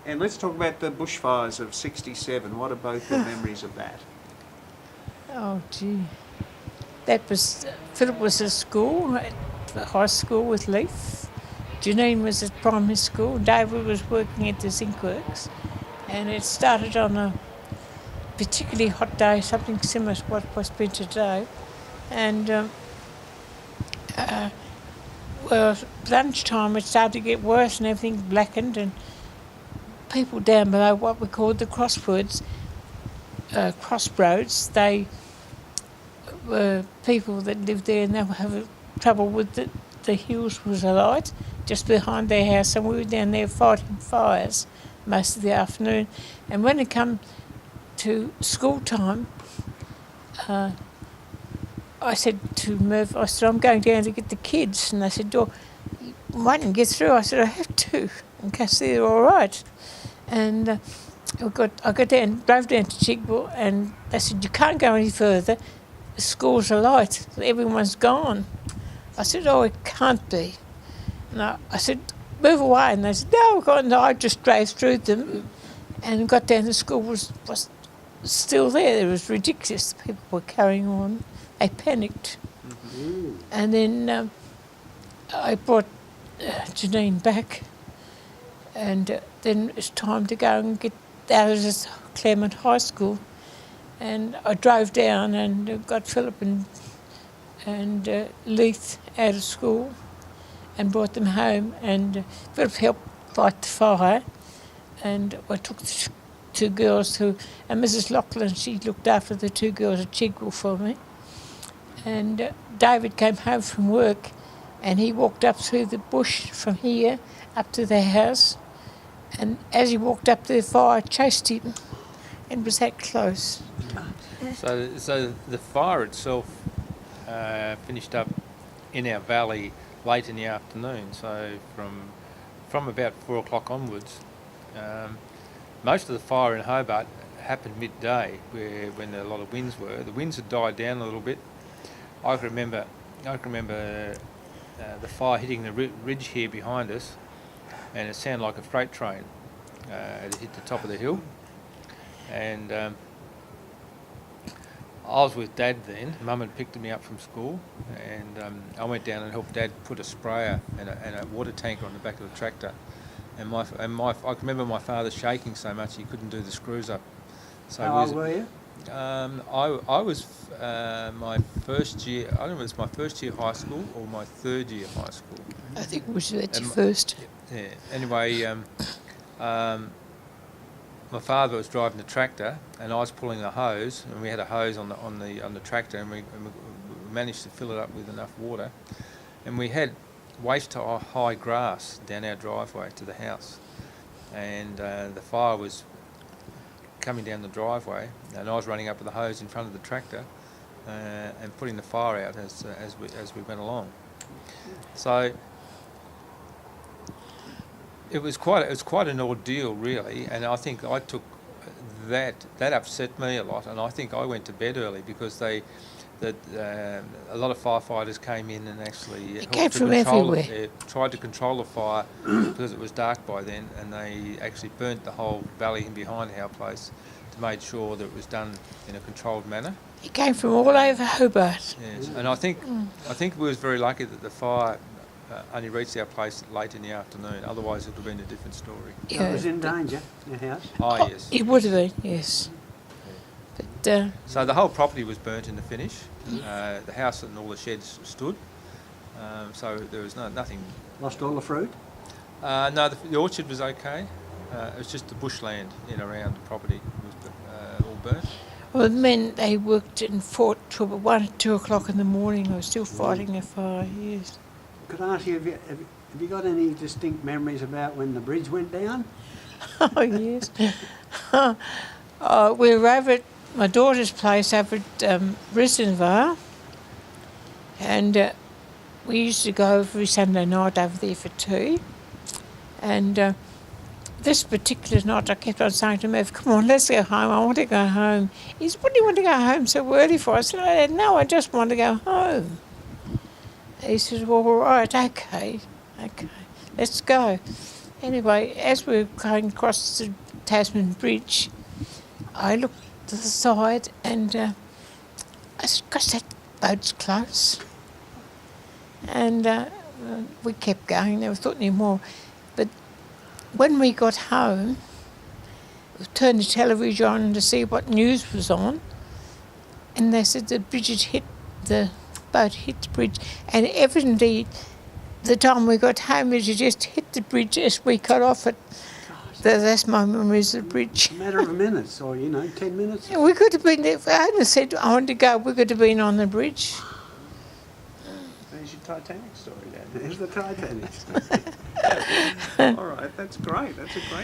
And let's talk about the bushfires of '67. What are both your memories of that? Oh, gee. That was, Philip was at school, at the high school with Leith. Janine was at primary school. David was working at the zinc works. And it started on a particularly hot day, something similar to what was been today. And well, lunchtime it started to get worse and everything blackened, and people down below what we called the crossroads, they were people that lived there, and they were having trouble with the hills was alight just behind their house, and we were down there fighting fires most of the afternoon. And when it come to school time, I said to Merv, I said, I'm going down to get the kids. And they said, oh, why didn't you get through? I said, I have to, in case they're all right. And I got down, drove down to Chigwell, and they said, you can't go any further. The schools are light. Everyone's gone. I said, oh, it can't be. And I said, move away. And they said, no, I just drove through them and got down. The school was still there. It was ridiculous. People were carrying on. They panicked. Mm-hmm. And then I brought Janine back, and then it was time to go and get out of this Claremont High School. And I drove down and got Philip and Leith out of school and brought them home. And Philip helped fight the fire. And I took the two girls and Mrs. Lachlan, she looked after the two girls at Chigwell for me. And David came home from work, and he walked up through the bush from here up to their house. And as he walked up to the fire, I chased him, and was that close. So the fire itself finished up in our valley late in the afternoon. So from about 4 o'clock onwards, most of the fire in Hobart happened midday, when a lot of winds were. The winds had died down a little bit. I can remember the fire hitting the ridge here behind us, and it sounded like a freight train. It hit the top of the hill, and I was with Dad then. Mum had picked me up from school, and I went down and helped Dad put a sprayer and a water tanker on the back of the tractor. And I can remember my father shaking so much he couldn't do the screws up. So how old were you? I was my first year. I don't know if it's my first year high school or my third year high school. I think it was at your first. Yeah. Anyway, my father was driving the tractor, and I was pulling the hose, and we had a hose on the tractor, and we managed to fill it up with enough water, and we had waist-high grass down our driveway to the house, and the fire was coming down the driveway, and I was running up with the hose in front of the tractor and putting the fire out as we went along. So it was quite an ordeal, really, and I think I took that upset me a lot, and I think I went to bed early because a lot of firefighters came in and actually tried to control the fire because it was dark by then, and they actually burnt the whole valley in behind our place to make sure that it was done in a controlled manner. It came from all over Hobart. Yes, and I think we was very lucky that the fire only reached our place late in the afternoon. Otherwise, it would have been a different story. Yeah. It was in danger, your house? Oh, yes. It would have been, yes. But, so the whole property was burnt in the finish. The house and all the sheds stood. So there was nothing. Lost all the fruit? No, the orchard was okay. It was just the bushland in around the property was all burnt. Well, the men, they worked and fought till 1 or 2 o'clock in the morning. They were still fighting a fire, yes. Could I ask you, have you got any distinct memories about when the bridge went down? Oh, yes. We were over at my daughter's place over at Brisbanevale, and we used to go every Sunday night over there for tea. And this particular night I kept on saying to Merv, come on, let's go home, I want to go home. He said, what do you want to go home so early for? I said, no, I just want to go home. He said, well, all right, okay, let's go. Anyway, as we were going across the Tasman Bridge, I looked to the side and I said, gosh, that boat's close. And we kept going, never thought any more. But when we got home, we turned the television on to see what news was on, and they said the boat hit the bridge, and evidently the time we got home it had just hit the bridge as we got off it. That's my memories of the bridge. A matter of minutes, or 10 minutes. We could have been, if I hadn't said I wanted to go, we could have been on the bridge. There's your Titanic story, Dad. There's the Titanic. All right, that's great. That's a great